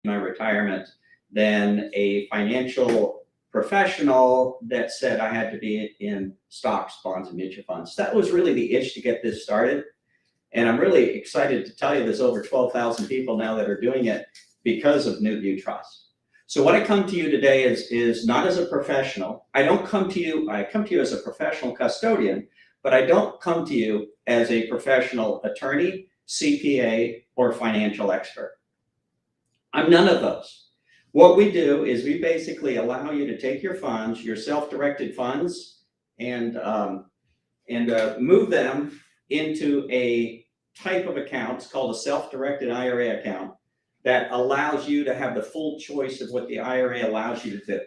my retirement than a financial professional that said I had to be in stocks, bonds, and mutual funds. That was really the itch to get this started. And I'm really excited to tell you there's over 12,000 people now that are doing it because of New View Trust. So what I come to you today is not as a professional. I come to you as a professional custodian, but I don't come to you as a professional attorney, CPA, or financial expert. I'm none of those. What we do is we basically allow you to take your funds, your self-directed funds, and move them into a type of account. It's called a self-directed IRA account that allows you to have the full choice of what the IRA allows you to do.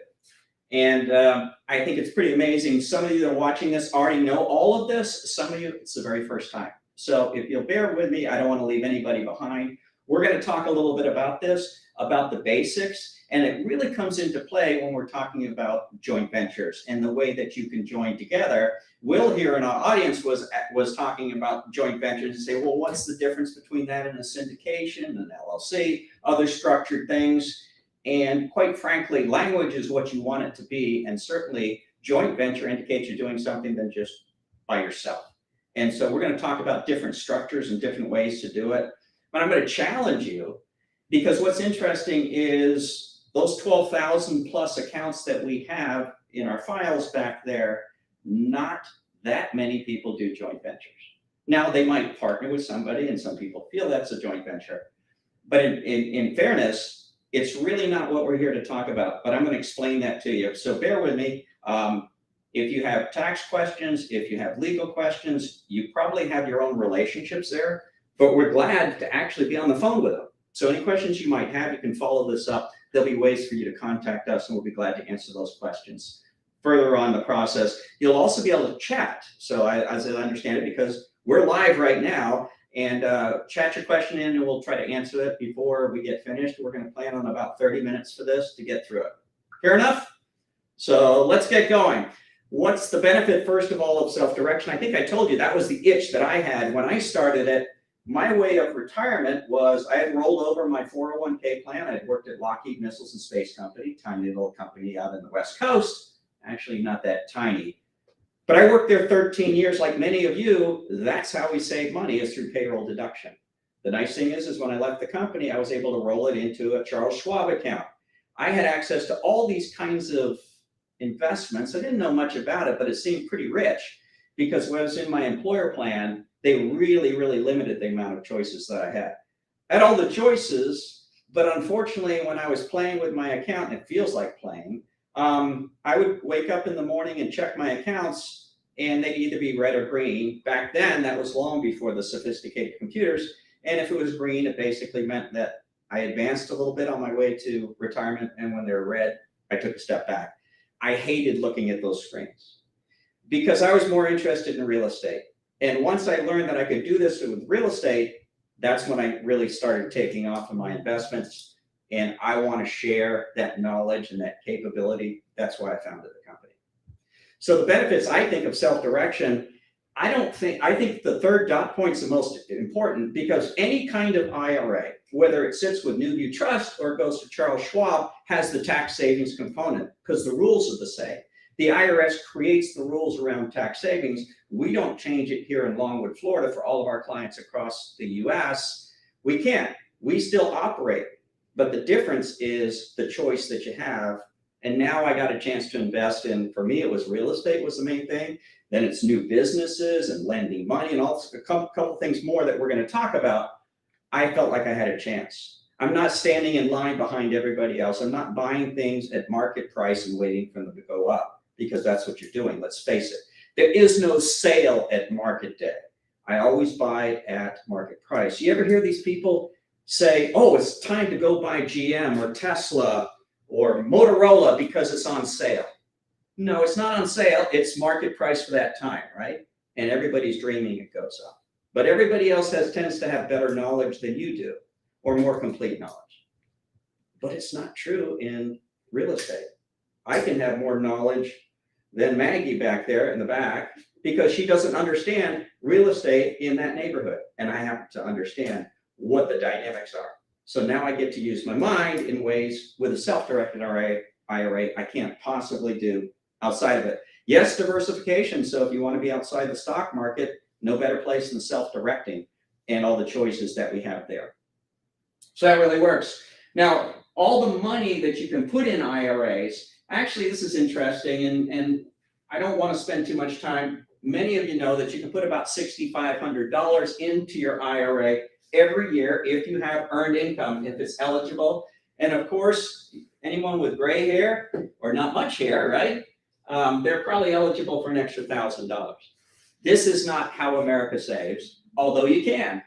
And I think it's pretty amazing. Some of you that are watching this already know all of this. Some of you, it's the very first time. So if you'll bear with me, I don't want to leave anybody behind. We're going to talk a little bit about this, about the basics, and it really comes into play when we're talking about joint ventures and the way that you can join together. Will here in our audience was talking about joint ventures and say, well, what's the difference between that and a syndication, an LLC, other structured things? And quite frankly, language is what you want it to be, and certainly joint venture indicates you're doing something than just by yourself. And so we're going to talk about different structures and different ways to do it. But I'm going to challenge you, because what's interesting is those 12,000 plus accounts that we have in our files back there, not that many people do joint ventures. Now, they might partner with somebody, and some people feel that's a joint venture. But in fairness, it's really not what we're here to talk about, but I'm going to explain that to you. So bear with me. If you have tax questions, if you have legal questions, you probably have your own relationships there, but we're glad to actually be on the phone with them. So any questions you might have, you can follow this up. There'll be ways for you to contact us, and we'll be glad to answer those questions. Further on the process, you'll also be able to chat. So as I understand it, because we're live right now, and chat your question in, and we'll try to answer it before we get finished. We're going to plan on about 30 minutes for this to get through it. Fair enough? So let's get going. What's the benefit, first of all, of self-direction? I think I told you that was the itch that I had when I started it. My way of retirement was I had rolled over my 401k plan. I had worked at Lockheed Missiles and Space Company, tiny little company out in the West Coast. Actually, not that tiny. But I worked there 13 years, like many of you. That's how we save money, is through payroll deduction. The nice thing is when I left the company, I was able to roll it into a Charles Schwab account. I had access to all these kinds of investments. I didn't know much about it, but it seemed pretty rich, because when I was in my employer plan, they really, really limited the amount of choices that I had. I had all the choices, but unfortunately, when I was playing with my account, and it feels like playing, I would wake up in the morning and check my accounts, and they'd either be red or green. Back then, that was long before the sophisticated computers. And if it was green, it basically meant that I advanced a little bit on my way to retirement. And when they were red, I took a step back. I hated looking at those screens because I was more interested in real estate. And once I learned that I could do this with real estate, that's when I really started taking off in my investments. And I want to share that knowledge and that capability. That's why I founded the company. So the benefits, I think, of self-direction, I think the third dot point is the most important, because any kind of IRA, whether it sits with New View Trust or it goes to Charles Schwab, has the tax savings component, because the rules are the same. The IRS creates the rules around tax savings. We don't change it here in Longwood, Florida, for all of our clients across the US. We can't. We still operate. But the difference is the choice that you have. And now I got a chance to invest in, for me, it was real estate was the main thing. Then it's new businesses and lending money and all a couple things more that we're going to talk about. I felt like I had a chance. I'm not standing in line behind everybody else. I'm not buying things at market price and waiting for them to go up, because that's what you're doing. Let's face it. There is no sale at market day. I always buy at market price. You ever hear these people say, oh, it's time to go buy GM or Tesla or Motorola because it's on sale? No, it's not on sale. It's market price for that time, right? And everybody's dreaming it goes up. But everybody else tends to have better knowledge than you do, or more complete knowledge. But it's not true in real estate. I can have more knowledge than Maggie back there in the back, because she doesn't understand real estate in that neighborhood. And I have to understand what the dynamics are. So now I get to use my mind in ways with a self-directed IRA I can't possibly do outside of it. Yes, diversification. So if you want to be outside the stock market, no better place than self-directing and all the choices that we have there. So that really works. Now, all the money that you can put in IRAs, actually, this is interesting, and I don't want to spend too much time. Many of you know that you can put about $6,500 into your IRA every year if you have earned income, if it's eligible. And of course, anyone with gray hair or not much hair, right? They're probably eligible for an extra $1,000. This is not how America saves, although you can.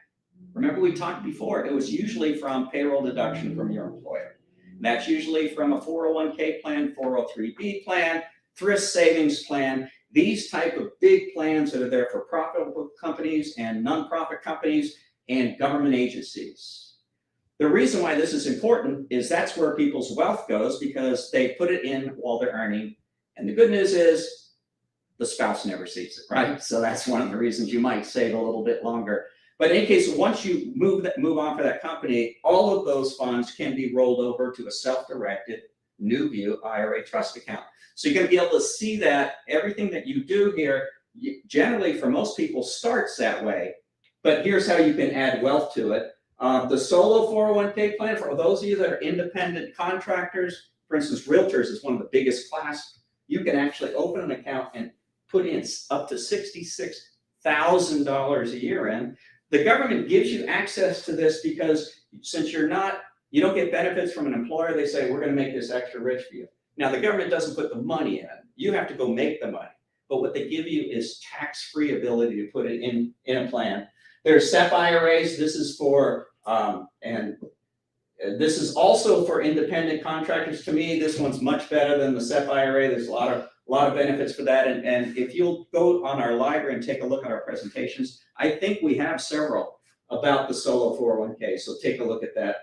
Remember we talked before, it was usually from payroll deduction from your employer. That's usually from a 401k plan, 403b plan, thrift savings plan, these type of big plans that are there for profitable companies and nonprofit companies and government agencies. The reason why this is important is that's where people's wealth goes because they put it in while they're earning. And the good news is the spouse never sees it, right? So that's one of the reasons you might save a little bit longer. But in any case, once you move on for that company, all of those funds can be rolled over to a self-directed New View IRA trust account. So you're going to be able to see that everything that you do here, generally for most people, starts that way. But here's how you can add wealth to it. The solo 401k plan, for those of you that are independent contractors, for instance, realtors is one of the biggest class, you can actually open an account and put in up to $66,000 a year in. The government gives you access to this because since you don't get benefits from an employer, they say, we're going to make this extra rich for you. Now, the government doesn't put the money in. You have to go make the money. But what they give you is tax-free ability to put it in a plan. There's SEP IRAs. This is for, and this is also for independent contractors. To me, this one's much better than the SEP IRA. There's a lot of benefits for that. And if you'll go on our library and take a look at our presentations, I think we have several about the solo 401k. So take a look at that.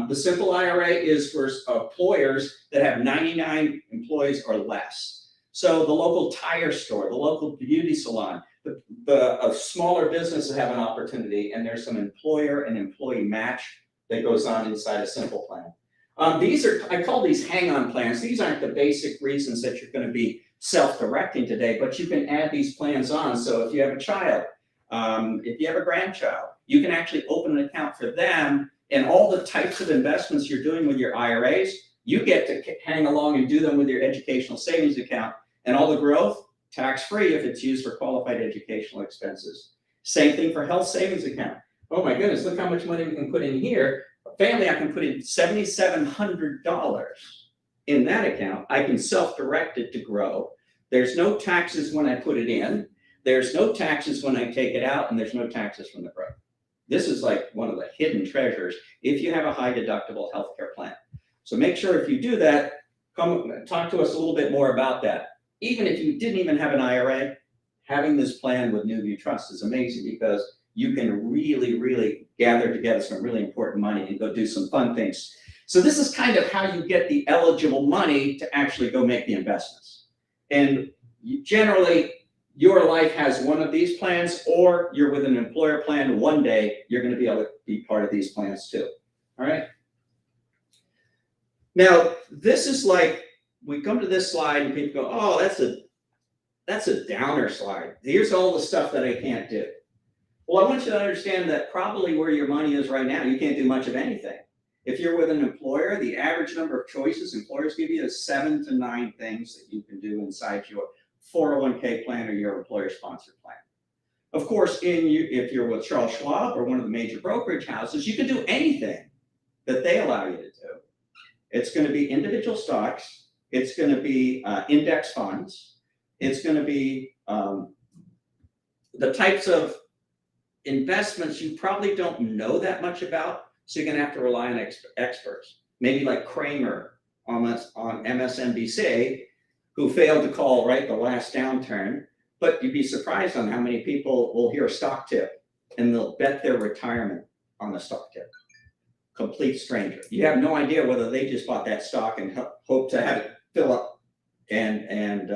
The simple IRA is for employers that have 99 employees or less. So the local tire store, the local beauty salon, the smaller businesses have an opportunity, and there's some employer and employee match that goes on inside a simple plan. I call these hang-on plans. These aren't the basic reasons that you're going to be self-directing today, but you can add these plans on. So if you have a child, if you have a grandchild, you can actually open an account for them, and all the types of investments you're doing with your IRAs, you get to hang along and do them with your educational savings account, and all the growth, tax-free if it's used for qualified educational expenses. Same thing for health savings account. Oh my goodness, look how much money we can put in here. Family, I can put in $7,700 in that account. I can self-direct it to grow. There's no taxes when I put it in. There's no taxes when I take it out, and there's no taxes from the growth. This is like one of the hidden treasures if you have a high deductible healthcare plan. So make sure if you do that, come talk to us a little bit more about that. Even if you didn't even have an IRA, having this plan with New View Trust is amazing because you can really, really gather together some really important money and go do some fun things. So this is kind of how you get the eligible money to actually go make the investments. And generally, your life has one of these plans, or you're with an employer plan. One day, you're going to be able to be part of these plans too. All right. Now, this is like, we come to this slide and people go, oh, that's a downer slide. Here's all the stuff that I can't do. Well, I want you to understand that probably where your money is right now, you can't do much of anything. If you're with an employer, the average number of choices employers give you is 7 to 9 things that you can do inside your 401k plan or your employer-sponsored plan. Of course, if you're with Charles Schwab or one of the major brokerage houses, you can do anything that they allow you to do. It's going to be individual stocks. It's going to be index funds. It's going to be the types of investments you probably don't know that much about, so you're going to have to rely on experts. Maybe like Kramer on MSNBC, who failed to call right the last downturn. But you'd be surprised on how many people will hear a stock tip and they'll bet their retirement on the stock tip. Complete stranger. You have no idea whether they just bought that stock and hope to have it fill up and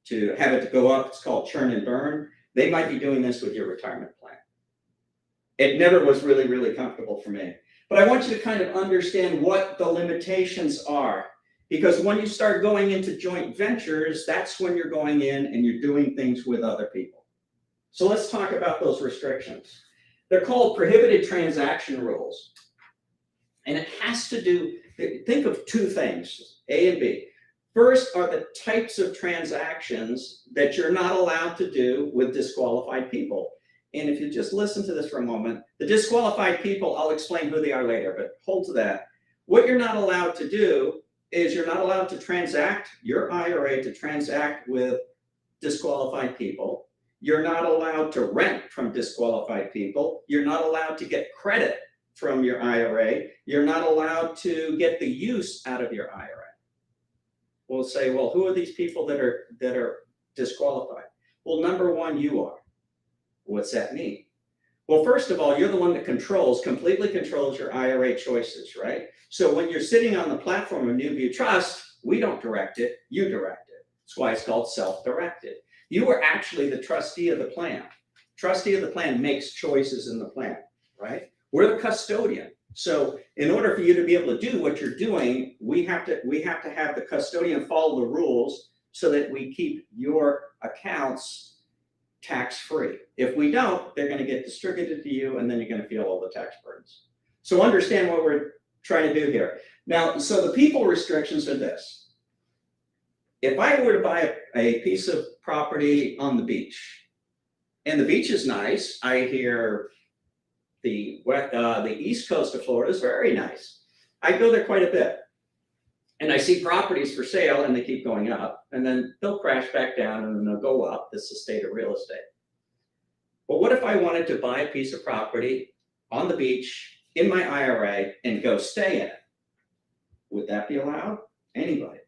to have it go up. It's called churn and burn. They might be doing this with your retirement plan. It never was really, really comfortable for me. But I want you to kind of understand what the limitations are. Because when you start going into joint ventures, that's when you're going in and you're doing things with other people. So let's talk about those restrictions. They're called prohibited transaction rules. And it has to do, think of two things, A and B. First are the types of transactions that you're not allowed to do with disqualified people. And if you just listen to this for a moment, the disqualified people, I'll explain who they are later, but hold to that. What you're not allowed to do is you're not allowed to transact your IRA to transact with disqualified people. You're not allowed to rent from disqualified people. You're not allowed to get credit from your IRA. You're not allowed to get the use out of your IRA. We'll say, well, who are these people that are disqualified? Well, number one, you are. What's that mean? Well, first of all, you're the one that completely controls your IRA choices, right? So when you're sitting on the platform of New View Trust, we don't direct it, you direct it. That's why it's called self-directed. You are actually the trustee of the plan. Trustee of the plan makes choices in the plan, right? We're the custodian. So in order for you to be able to do what you're doing, we have to have the custodian follow the rules so that we keep your accounts tax-free. If we don't, they're going to get distributed to you, and then you're going to feel all the tax burdens. So understand what we're trying to do here. Now, so the people restrictions are this. If I were to buy a piece of property on the beach, and the beach is nice, I hear the east coast of Florida is very nice. I go there quite a bit. And I see properties for sale and they keep going up, and then they'll crash back down and then they'll go up. This is the state of real estate. But what if I wanted to buy a piece of property on the beach in my IRA and go stay in it? Would that be allowed? Anybody?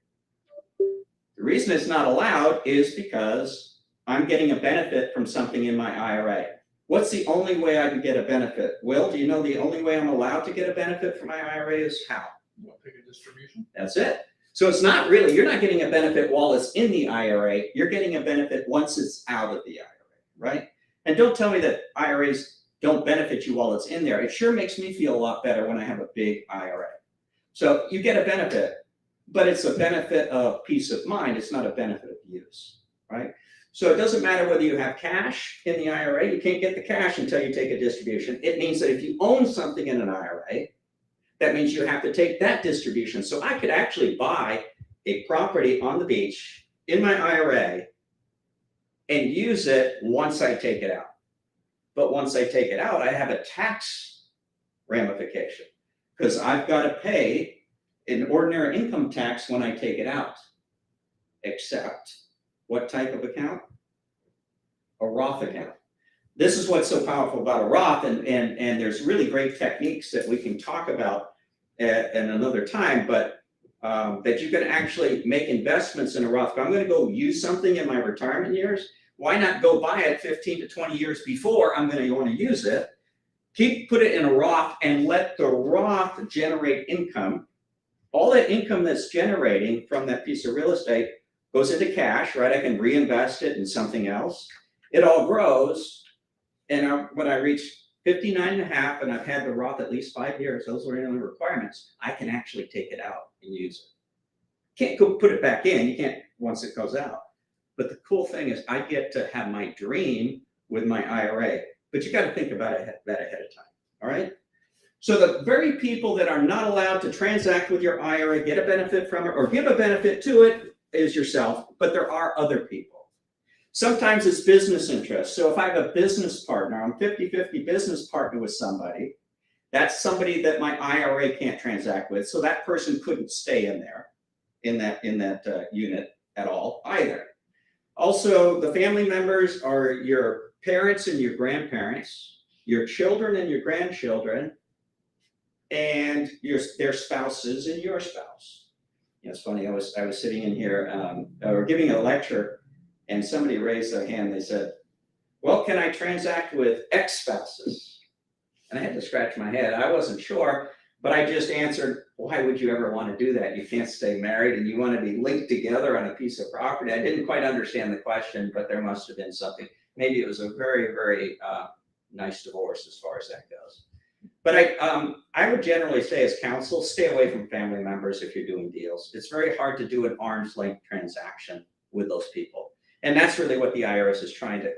The reason it's not allowed is because I'm getting a benefit from something in my IRA. What's the only way I can get a benefit? Will, do you know the only way I'm allowed to get a benefit from my IRA is how? Pick a distribution. That's it. So it's not really, you're not getting a benefit while it's in the IRA, you're getting a benefit once it's out of the IRA, right? And don't tell me that IRAs don't benefit you while it's in there. It sure makes me feel a lot better when I have a big IRA. So you get a benefit, but it's a benefit of peace of mind. It's not a benefit of use, right? So it doesn't matter whether you have cash in the IRA, you can't get the cash until you take a distribution. It means that if you own something in an IRA, that means you have to take that distribution. So I could actually buy a property on the beach in my IRA and use it once I take it out. But once I take it out, I have a tax ramification because I've got to pay an ordinary income tax when I take it out. Except what type of account? A Roth account. This is what's so powerful about a Roth, and there's really great techniques that we can talk about at another time, but that you can actually make investments in a Roth. If I'm going to go use something in my retirement years, why not go buy it 15 to 20 years before I'm going to want to use it? Put it in a Roth and let the Roth generate income. All that income that's generating from that piece of real estate goes into cash, right? I can reinvest it in something else. It all grows. And when I reach 59 and a half, and I've had the Roth at least 5 years, those are in the requirements, I can actually take it out and use it. Can't go put it back in, you can't once it goes out. But the cool thing is I get to have my dream with my IRA, but you got to think about that ahead of time, all right? So the very people that are not allowed to transact with your IRA, get a benefit from it, or give a benefit to it is yourself, but there are other people. Sometimes it's business interests. So if I have a business partner, I'm 50-50 business partner with somebody, that's somebody that my IRA can't transact with. So that person couldn't stay in there, in that unit at all either. Also, the family members are your parents and your grandparents, your children and your grandchildren, and their spouses and your spouse. You know, it's funny, I was sitting in here, or giving a lecture, and somebody raised their hand. They said, well, can I transact with ex-spouses? And I had to scratch my head. I wasn't sure, but I just answered, why would you ever want to do that? You can't stay married and you want to be linked together on a piece of property. I didn't quite understand the question, but there must have been something. Maybe it was a very, very nice divorce as far as that goes. But I would generally say as counsel, stay away from family members if you're doing deals. It's very hard to do an arm's length transaction with those people. And that's really what the IRS is trying to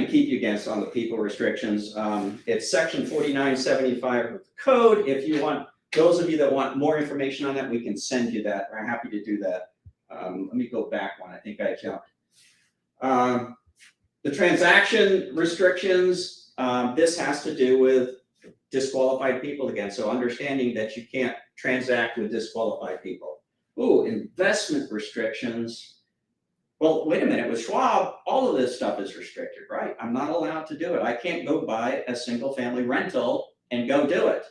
keep you against on the people restrictions. It's section 4975 of the code. If you want, those of you that want more information on that, we can send you that. We're happy to do that. Let me go back one. I think I jumped. The transaction restrictions, this has to do with disqualified people again. So understanding that you can't transact with disqualified people. Ooh, investment restrictions. Well, wait a minute, with Schwab, all of this stuff is restricted, right? I'm not allowed to do it. I can't go buy a single family rental and go do it.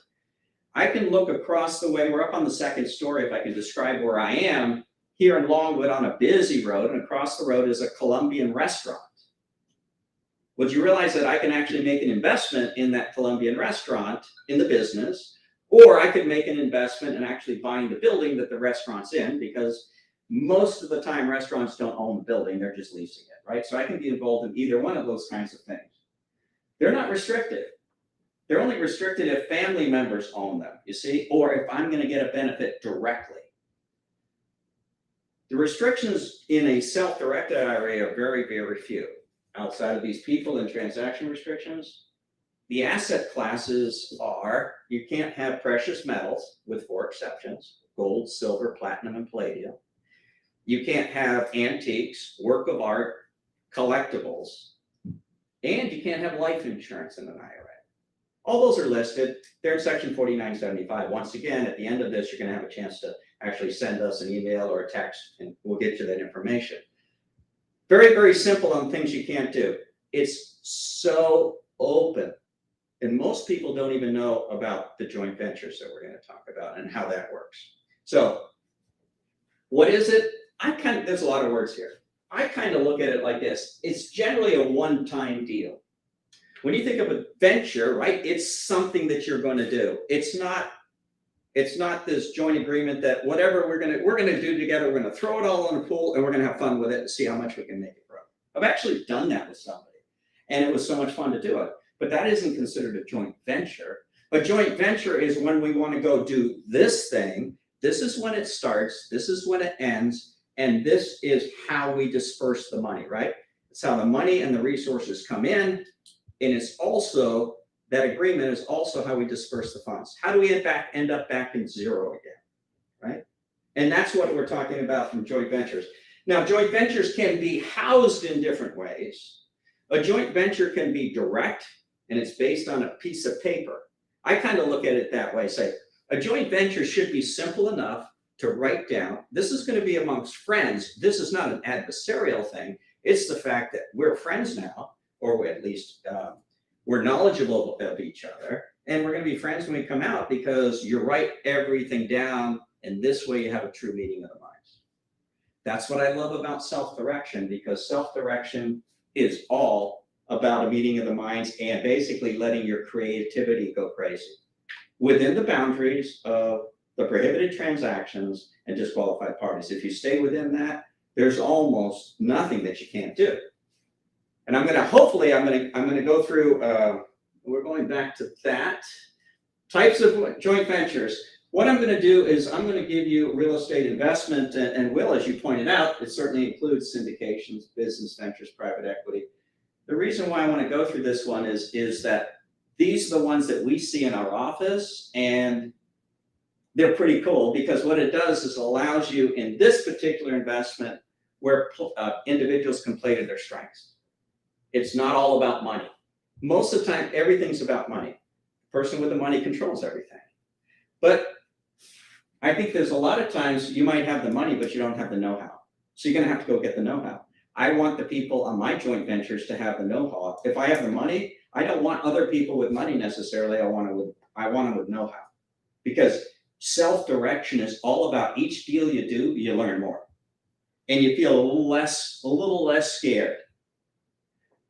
I can look across the way, we're up on the second story, if I can describe where I am, here in Longwood on a busy road, and across the road is a Colombian restaurant. Would you realize that I can actually make an investment in that Colombian restaurant, in the business, or I could make an investment in actually buying the building that the restaurant's in, because most of the time restaurants don't own the building, they're just leasing it, right? So I can be involved in either one of those kinds of things. They're not restricted. They're only restricted if family members own them, you see, or if I'm going to get a benefit directly. The restrictions in a self-directed IRA are very, very few. Outside of these people and transaction restrictions, the asset classes are, you can't have precious metals with 4 exceptions, gold, silver, platinum, and palladium. You can't have antiques, work of art, collectibles, and you can't have life insurance in an IRA. All those are listed. They're in section 4975. Once again, at the end of this, you're going to have a chance to actually send us an email or a text, and we'll get you that information. Very, very simple on things you can't do. It's so open. And most people don't even know about the joint ventures that we're going to talk about and how that works. So what is it? There's a lot of words here. I kind of look at it like this. It's generally a one-time deal. When you think of a venture, right, it's something that you're going to do. It's not this joint agreement that whatever we're gonna do together, we're gonna throw it all in a pool and we're gonna have fun with it and see how much we can make it grow. I've actually done that with somebody, and it was so much fun to do it. But that isn't considered a joint venture. A joint venture is when we want to go do this thing. This is when it starts. This is when it ends, and this is how we disperse the money. Right? It's how the money and the resources come in. And it's also, that agreement is also how we disperse the funds. How do we end up back in zero again, right? And that's what we're talking about from joint ventures. Now, joint ventures can be housed in different ways. A joint venture can be direct, and it's based on a piece of paper. I kind of look at it that way, say, a joint venture should be simple enough to write down. This is going to be amongst friends. This is not an adversarial thing. It's the fact that we're friends now, or at least we're knowledgeable of each other, and we're going to be friends when we come out because you write everything down, and this way you have a true meeting of the minds. That's what I love about self-direction, because self-direction is all about a meeting of the minds and basically letting your creativity go crazy within the boundaries of the prohibited transactions and disqualified parties. If you stay within that, there's almost nothing that you can't do. And I'm going to go through, we're going back to that. Types of joint ventures. What I'm going to do is I'm going to give you real estate investment, and Will, as you pointed out, it certainly includes syndications, business ventures, private equity. The reason why I want to go through this one is that these are the ones that we see in our office, and they're pretty cool because what it does is allows you in this particular investment where individuals can play to their strengths. It's not all about money. Most of the time, everything's about money. The person with the money controls everything. But I think there's a lot of times you might have the money, but you don't have the know-how. So you're going to have to go get the know-how. I want the people on my joint ventures to have the know-how. If I have the money, I don't want other people with money necessarily. I want them with know-how. Because self-direction is all about each deal you do, you learn more. And you feel a little less scared.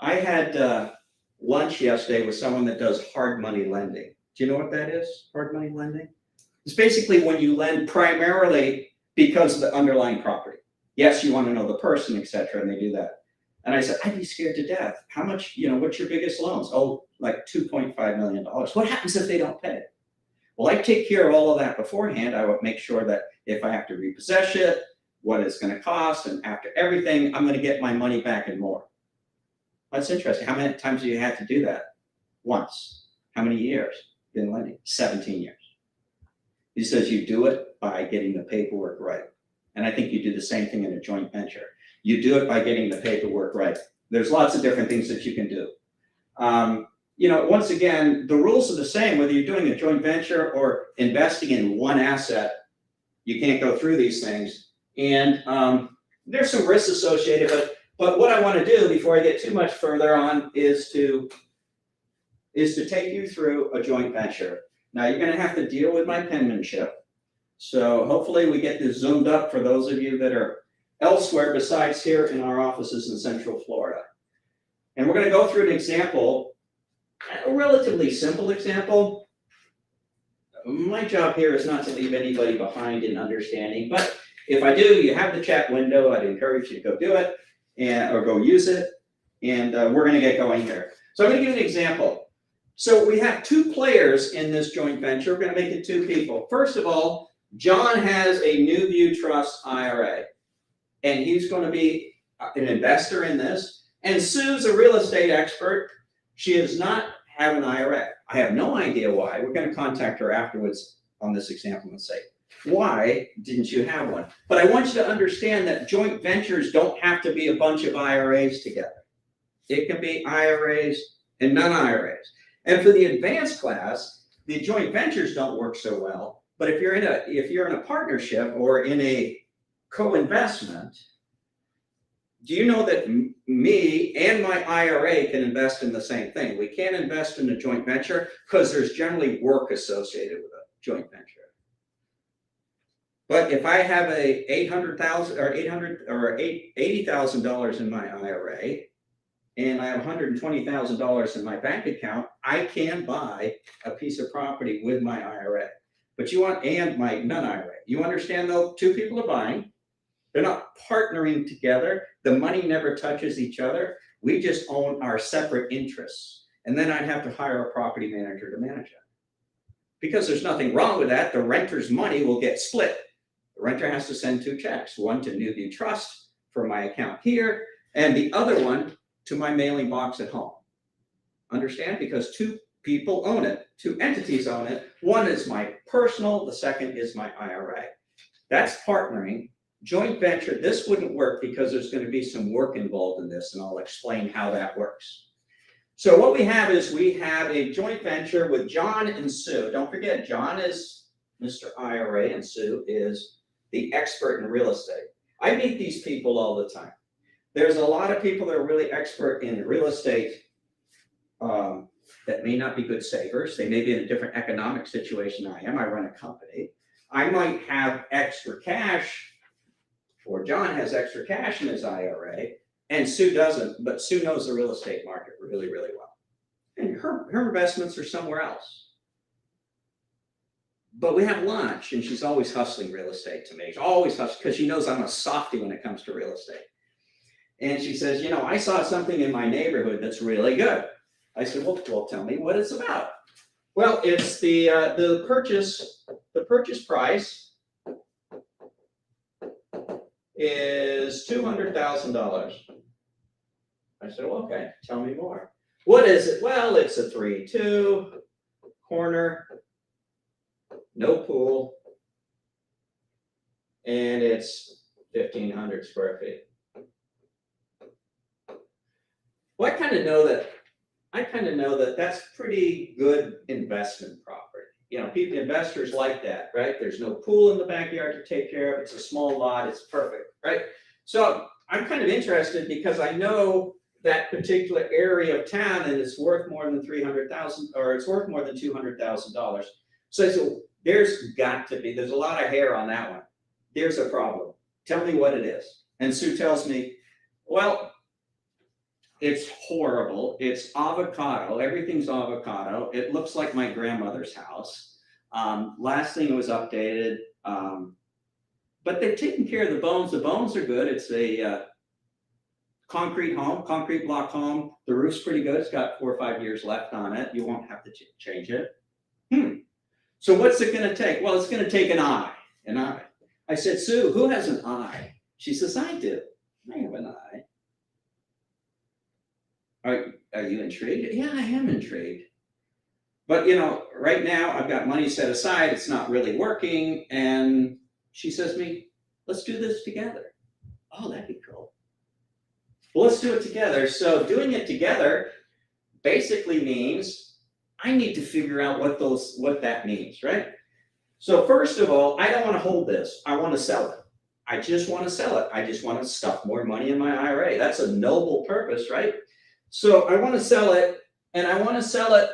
I had lunch yesterday with someone that does hard money lending. Do you know what that is, hard money lending? It's basically when you lend primarily because of the underlying property. Yes, you want to know the person, et cetera, and they do that. And I said, I'd be scared to death. How much, what's your biggest loans? Oh, like $2.5 million. What happens if they don't pay? Well, I take care of all of that beforehand. I would make sure that if I have to repossess it, what it's going to cost, and after everything, I'm going to get my money back and more. That's interesting. How many times have you had to do that? Once. How many years? Been lending? 17 years. He says you do it by getting the paperwork right. And I think you do the same thing in a joint venture. You do it by getting the paperwork right. There's lots of different things that you can do. Once again, the rules are the same, whether you're doing a joint venture or investing in one asset. You can't go through these things. And there's some risks associated, but what I want to do before I get too much further on is to take you through a joint venture. Now, you're going to have to deal with my penmanship. So hopefully we get this zoomed up for those of you that are elsewhere besides here in our offices in Central Florida. And we're going to go through an example, a relatively simple example. My job here is not to leave anybody behind in understanding, but if I do, you have the chat window. I'd encourage you to go do it or go use it. And we're going to get going here. So I'm going to give you an example. So we have two players in this joint venture. We're going to make it two people. First of all, John has a New View Trust IRA, and he's going to be an investor in this. And Sue's a real estate expert. She does not have an IRA. I have no idea why. We're going to contact her afterwards on this example and say, why didn't you have one? But I want you to understand that joint ventures don't have to be a bunch of IRAs together. It can be IRAs and non-IRAs. And for the advanced class, the joint ventures don't work so well. But if you're in a partnership or in a co-investment, do you know that me and my IRA can invest in the same thing? We can't invest in a joint venture because there's generally work associated with a joint venture. But if I have a $800,000 or $80,000 in my IRA, and I have $120,000 in my bank account, I can buy a piece of property with my IRA. And my non-IRA. You understand though, two people are buying. They're not partnering together. The money never touches each other. We just own our separate interests. And then I'd have to hire a property manager to manage it. Because there's nothing wrong with that, the renter's money will get split. The renter has to send two checks, one to New View Trust for my account here, and the other one to my mailing box at home. Understand? Because two people own it, two entities own it. One is my personal, the second is my IRA. That's partnering. Joint venture, this wouldn't work because there's going to be some work involved in this, and I'll explain how that works. So what we have is we have a joint venture with John and Sue. Don't forget, John is Mr. IRA and Sue is the expert in real estate. I meet these people all the time. There's a lot of people that are really expert in real estate that may not be good savers. They may be in a different economic situation I am. I run a company. I might have extra cash, or John has extra cash in his IRA, and Sue doesn't, but Sue knows the real estate market really, really well. And her investments are somewhere else. But we have lunch, and she's always hustling real estate to me. She's always hustling, because she knows I'm a softie when it comes to real estate. And she says, I saw something in my neighborhood that's really good. I said, well, tell me what it's about. Well, it's the purchase price is $200,000. I said, well, okay, tell me more. What is it? Well, it's a 3-2 corner, no pool, and it's 1,500 square feet. Well, I kind of know that that's pretty good investment property. People, investors like that, right? There's no pool in the backyard to take care of. It's a small lot. It's perfect, right? So I'm kind of interested because I know that particular area of town, and it's worth more than $300,000, or it's worth more than $200,000. So I said, there's a lot of hair on that one. There's a problem. Tell me what it is. And Sue tells me, well, it's horrible. It's avocado. Everything's avocado. It looks like my grandmother's house. Last thing it was updated. But they've taken care of the bones. The bones are good. It's a concrete home, concrete block home. The roof's pretty good. It's got 4 or 5 years left on it. You won't have to change it. So what's it going to take? Well, it's going to take an eye. An eye. I said, Sue, who has an eye? She says, I do. I have an eye. Are you intrigued? Yeah, I am intrigued. But right now I've got money set aside. It's not really working. And she says to me, let's do this together. Oh, that'd be cool. Well, let's do it together. So doing it together basically means I need to figure out what that means, right? So first of all, I don't want to hold this. I want to sell it. I just want to sell it. I just want to stuff more money in my IRA. That's a noble purpose, right? So I want to sell it, and I want to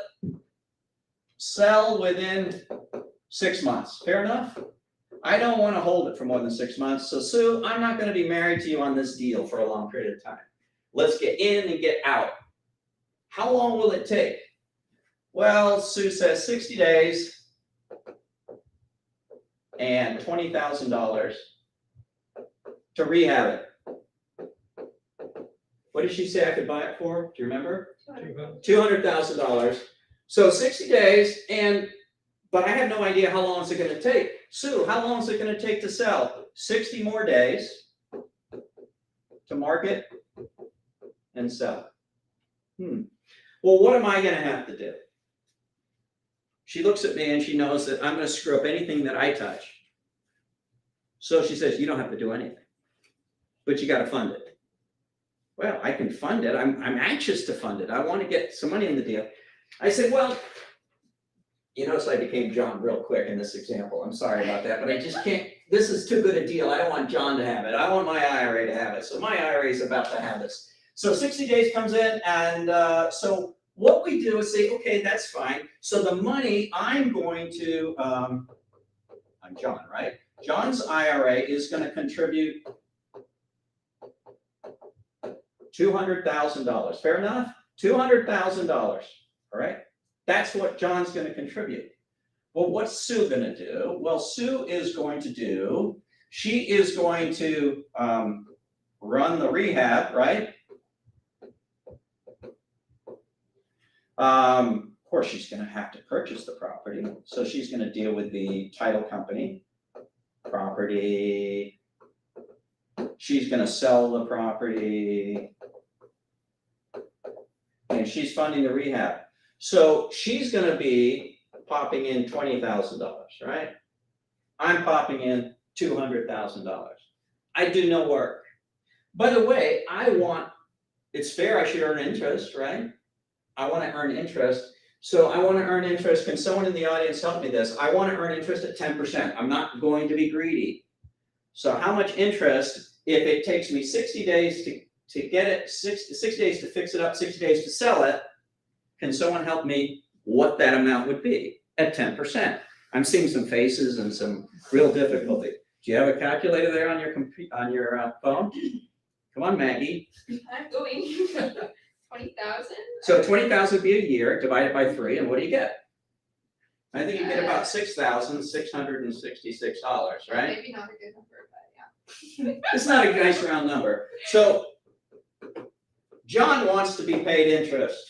sell within 6 months. Fair enough? I don't want to hold it for more than 6 months. So Sue, I'm not going to be married to you on this deal for a long period of time. Let's get in and get out. How long will it take? Well, Sue says 60 days and $20,000 to rehab it. What did she say I could buy it for? Do you remember? $200,000. So 60 days, but I have no idea how long is it going to take. Sue, how long is it going to take to sell? 60 more days to market and sell. Well, what am I going to have to do? She looks at me and she knows that I'm going to screw up anything that I touch. So she says, you don't have to do anything, but you got to fund it. Well, I can fund it. I'm anxious to fund it. I want to get some money in the deal. I said, well, you notice I became John real quick in this example. I'm sorry about that, but I just can't. This is too good a deal. I don't want John to have it. I want my IRA to have it. So my IRA is about to have this. So 60 days comes in, and so what we do is say, okay, that's fine. So the money I'm going to, I'm John, right? John's IRA is going to contribute $200,000. Fair enough? $200,000. All right? That's what John's going to contribute. Well, what's Sue going to do? Well, Sue is going to she is going to run the rehab, right? Of course, she's going to have to purchase the property. So she's going to deal with the title company, property. She's going to sell the property. And she's funding the rehab. So she's going to be popping in $20,000, right? I'm popping in $200,000. I do no work. By the way, it's fair I should earn interest, right? I want to earn interest. So I want to earn interest. Can someone in the audience help me this? I want to earn interest at 10%. I'm not going to be greedy. So how much interest, if it takes me 60 days to get it, 60 days to fix it up, 60 days to sell it, can someone help me what that amount would be at 10%? I'm seeing some faces and some real difficulty. Do you have a calculator there on your phone? Come on, Maggie. I'm going. 20,000. So 20,000 would be a year, divided by 3, and what do you get? I think you get about $6,666, right? Maybe not a good number, but yeah. It's not a nice round number. So John wants to be paid interest,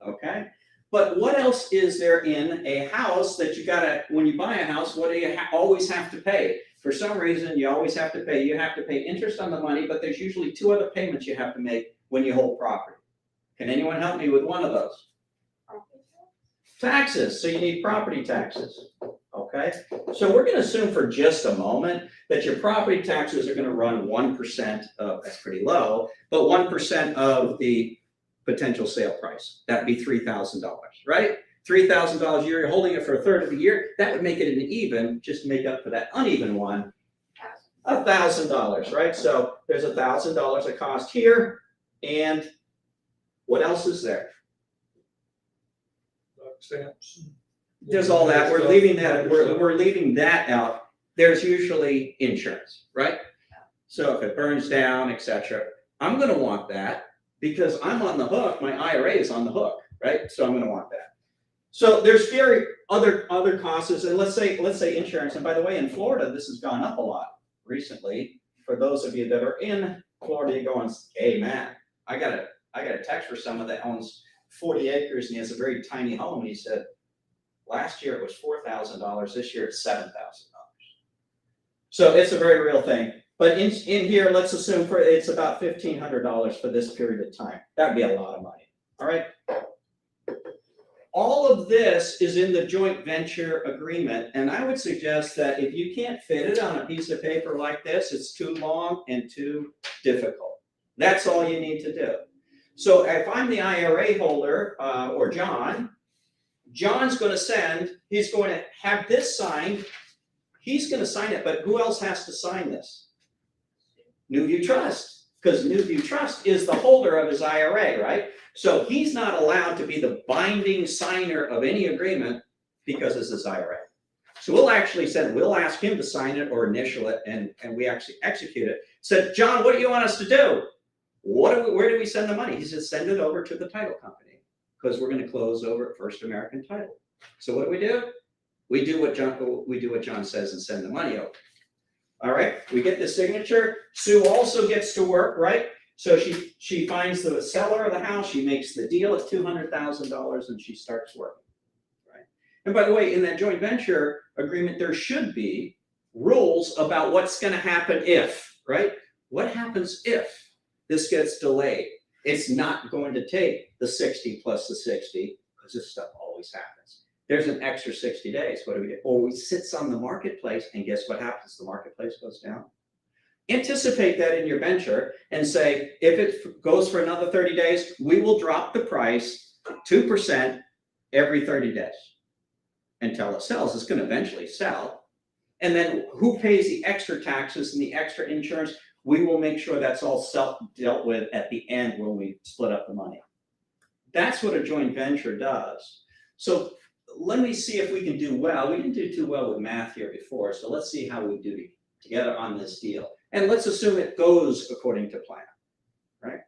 okay? But what else is there in a house that you gotta, when you buy a house, what do you always have to pay? For some reason, you always have to pay. You have to pay interest on the money, but there's usually 2 other payments you have to make when you hold property. Can anyone help me with one of those? Taxes. So you need property taxes. Okay. So we're going to assume for just a moment that your property taxes are going to run 1% of, that's pretty low, but 1% of the potential sale price. That'd be $3,000, right? $3,000 a year. You're holding it for a third of the year. That would make it an even, just to make up for that uneven one. $1,000, right? So there's $1,000 of cost here. And what else is there? Stamps. There's all that. We're leaving that. We're leaving that out. There's usually insurance, right? So if it burns down, etc., I'm going to want that because I'm on the hook. My IRA is on the hook, right? So I'm going to want that. So there's other costs, and let's say insurance. And by the way, in Florida, this has gone up a lot recently. For those of you that are in Florida going, hey man, I got a text for someone that owns 40 acres and he has a very tiny home. And he said, last year it was $4,000, this year it's $7,000. So it's a very real thing. But in here, let's assume it's about $1,500 for this period of time. That'd be a lot of money, all right? All of this is in the joint venture agreement, and I would suggest that if you can't fit it on a piece of paper like this, it's too long and too difficult. That's all you need to do. So if I'm the IRA holder, or John's going to he's going to have this signed. He's going to sign it, but who else has to sign this? New View Trust, because New View Trust is the holder of his IRA, right? So he's not allowed to be the binding signer of any agreement because it's his IRA. So we'll ask him to sign it or initial it, and we actually execute it. Said, John, what do you want us to do? Where do we send the money? He said, send it over to the title company because we're going to close over at First American Title. So what do? We do what John says and send the money over. All right, we get the signature. Sue also gets to work, right? So she finds the seller of the house, she makes the deal at $200,000 and she starts working, right? And by the way, in that joint venture agreement, there should be rules about what's going to happen if, right? What happens if this gets delayed? It's not going to take the 60 plus the 60 because this stuff always happens. There's an extra 60 days. What do we do? Or we sits on the marketplace, and guess what happens? The marketplace goes down. Anticipate that in your venture and say, if it goes for another 30 days, we will drop the price 2% every 30 days until it sells. It's going to eventually sell. And then who pays the extra taxes and the extra insurance? We will make sure that's all dealt with at the end when we split up the money. That's what a joint venture does. So let me see if we can do well. We didn't do too well with math here before, so let's see how we do together on this deal. And let's assume it goes according to plan, right?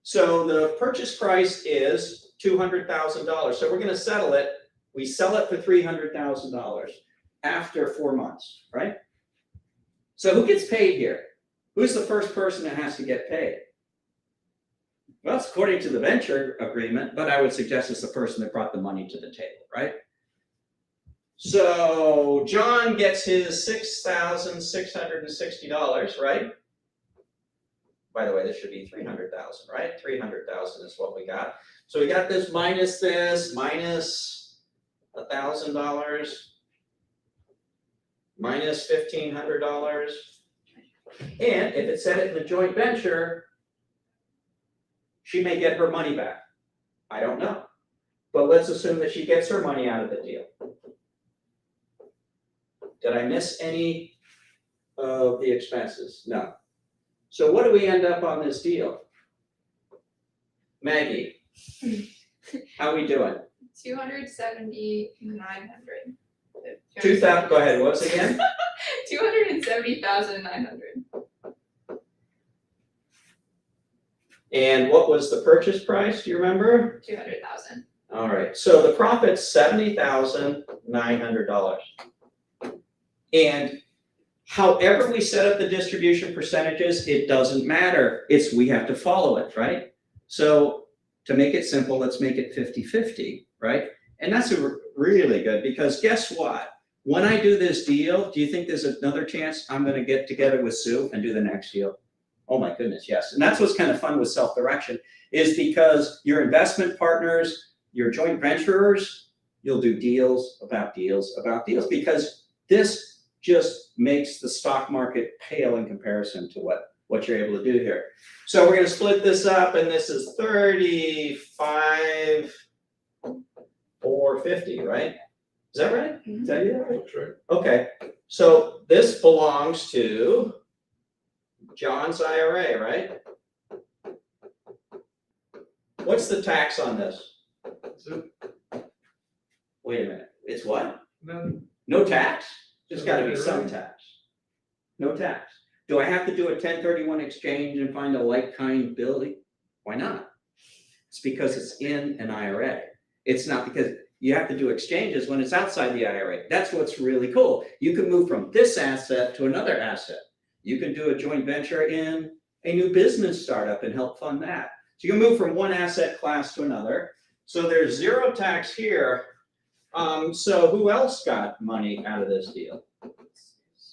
So the purchase price is $200,000. So we're going to settle it. We sell it for $300,000 after 4 months, right? So who gets paid here? Who's the first person that has to get paid? Well, it's according to the venture agreement, but I would suggest it's the person that brought the money to the table, right? So John gets his $6,660, right? By the way, this should be $300,000, right? $300,000 is what we got. So we got this, minus $1,000, minus $1,500. And if it said it in the joint venture, she may get her money back. I don't know. But let's assume that she gets her money out of the deal. Did I miss any of the expenses? No. So what do we end up on this deal? Maggie, how are we doing? 270,900. 2,000, go ahead, what's again? 270,900. And what was the purchase price, do you remember? 200,000. All right, so the profit's $70,900. And however we set up the distribution percentages, it doesn't matter. We have to follow it, right? So to make it simple, let's make it 50-50, right? And that's really good because guess what? When I do this deal, do you think there's another chance I'm going to get together with Sue and do the next deal? Oh my goodness, yes. And that's what's kind of fun with self-direction is because your investment partners, your joint venturers, you'll do deals about deals about deals because this just makes the stock market pale in comparison to what you're able to do here. So we're going to split this up and this is 35,450, right? Is that right? Mhm. Is that it? That's right. Okay, so this belongs to John's IRA, right? What's the tax on this? So, Wait a minute, it's what? none. No tax? There's gotta be some tax. No tax. Do I have to do a 1031 exchange and find a like-kind building? Why not? It's because it's in an IRA. It's not because you have to do exchanges when it's outside the IRA. That's what's really cool. You can move from this asset to another asset. You can do a joint venture in a new business startup and help fund that. So you can move from one asset class to another. So there's zero tax here. So who else got money out of this deal?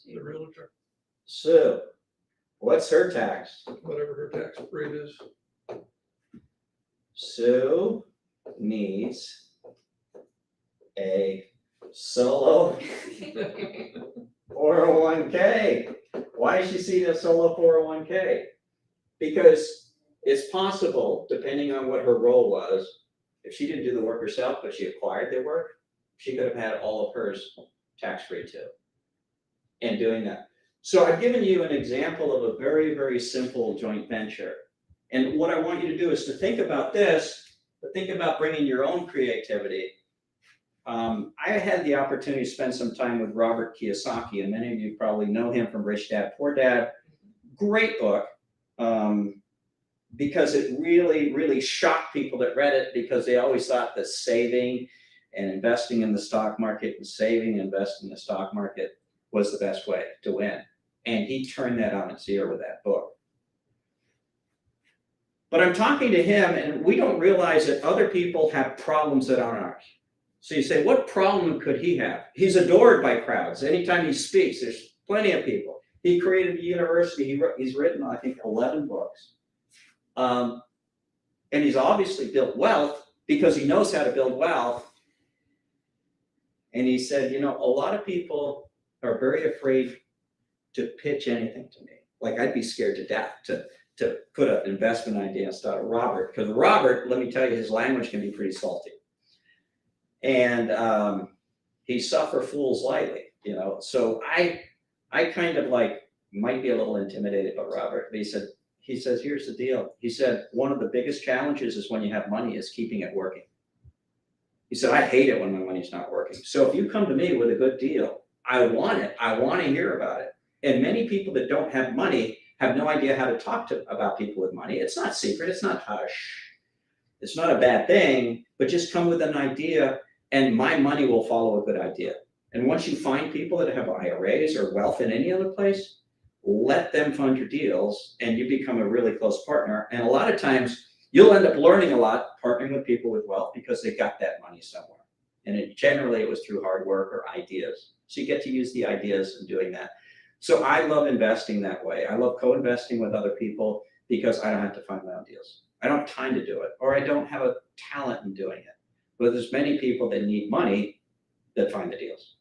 The realtor, Sue. What's her tax? whatever her tax rate is. Sue needs a solo 401k. Why is she seeing a solo 401k? Because it's possible, depending on what her role was, if she didn't do the work herself, but she acquired the work, she could have had all of hers tax-free too. And doing that. So I've given you an example of a very, very simple joint venture. And what I want you to do is to think about this, but think about bringing your own creativity. I had the opportunity to spend some time with Robert Kiyosaki, and many of you probably know him from Rich Dad, Poor Dad. Great book, because it really, really shocked people that read it, because they always thought that saving and investing in the stock market and saving and investing in the stock market was the best way to win. And he turned that on its ear with that book. But I'm talking to him, and we don't realize that other people have problems that aren't ours. So you say, what problem could he have? He's adored by crowds. Anytime he speaks, there's plenty of people. He created a university. He's written, I think, 11 books. And he's obviously built wealth because he knows how to build wealth. And he said, you know, a lot of people are very afraid to pitch anything to me. Like, I'd be scared to death to put an investment idea and start a Robert. Because Robert, let me tell you, his language can be pretty salty. And he suffer fools lightly, you know. So I kind of like might be a little intimidated by Robert. But he says, here's the deal. He said, one of the biggest challenges is when you have money is keeping it working. He said, I hate it when my money's not working. So if you come to me with a good deal, I want it. I want to hear about it. And many people that don't have money have no idea how to talk about people with money. It's not secret. It's not hush. It's not a bad thing, but just come with an idea and my money will follow a good idea. And once you find people that have IRAs or wealth in any other place, let them fund your deals and you become a really close partner. And a lot of times you'll end up learning a lot partnering with people with wealth because they got that money somewhere. And generally it was through hard work or ideas. So you get to use the ideas in doing that. So I love investing that way. I love co-investing with other people because I don't have to find my own deals. I don't have time to do it, or I don't have a talent in doing it. But there's many people that need money that find the deals.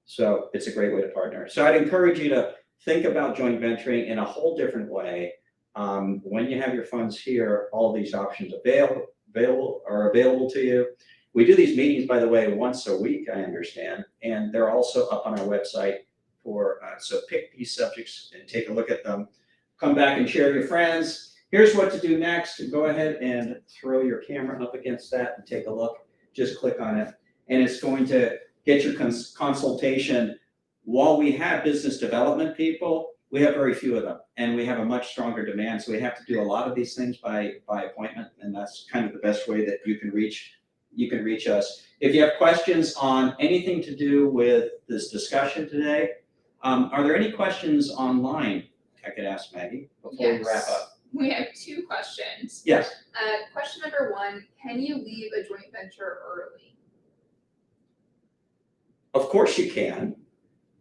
So it's a great way to partner. So I'd encourage you to think about joint venturing in a whole different way. When you have your funds here, all these options are available to you. We do these meetings, by the way, once a week, I understand, and they're also up on our website for, so pick these subjects and take a look at them. Come back and share with your friends. Here's what to do next. Go ahead and throw your camera up against that and take a look. Just click on it. And it's going to get your consultation. While we have business development people, we have very few of them. And we have a much stronger demand. So we have to do a lot of these things by appointment. And that's kind of the best way that you can reach us. If you have questions on anything to do with this discussion today, are there any questions online I could ask Maggie before we wrap up? We have two questions. Yes. Question number one, can you leave a joint venture early? Of course you can.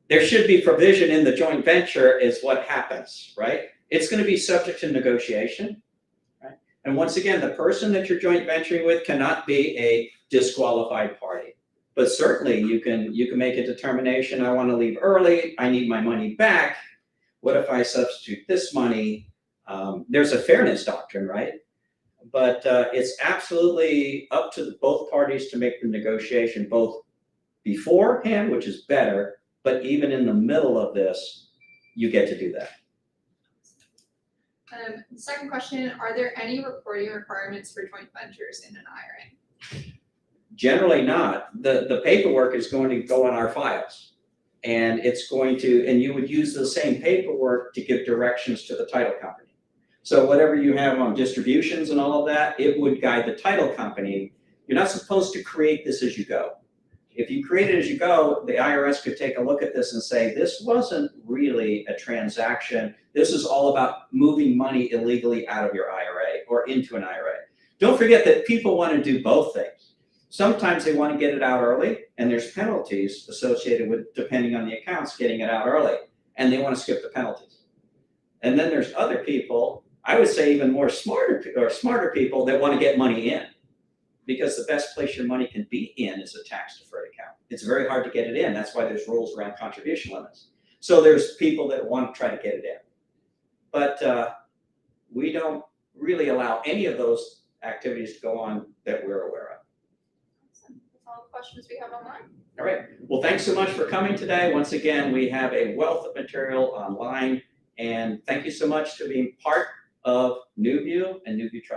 There should be provision in the joint venture is what happens, right? It's going to be subject to negotiation, right? And once again, the person that you're joint venturing with cannot be a disqualified party. But certainly you can make a determination, I want to leave early, I need my money back. What if I substitute this money? There's a fairness doctrine, right? But it's absolutely up to both parties to make the negotiation, both beforehand, which is better, but even in the middle of this, you get to do that. Second question, are there any reporting requirements for joint ventures in an IRA? Generally not. The paperwork is going to go on our files. And it's going to, and you would use the same paperwork to give directions to the title company. So whatever you have on distributions and all of that, it would guide the title company. You're not supposed to create this as you go. If you create it as you go, the IRS could take a look at this and say, this wasn't really a transaction. This is all about moving money illegally out of your IRA or into an IRA. Don't forget that people want to do both things. Sometimes they want to get it out early, and there's penalties associated with, depending on the accounts, getting it out early, and they want to skip the penalties. And then there's other people, I would say even more smarter people that want to get money in. Because the best place your money can be in is a tax-deferred account. It's very hard to get it in. That's why there's rules around contribution limits. So there's people that want to try to get it in. But we don't really allow any of those activities to go on that we're aware of. Awesome. That's all the questions we have online. All right. Well, thanks so much for coming today. Once again, we have a wealth of material online. And thank you so much for being part of NewView and NewView Trust.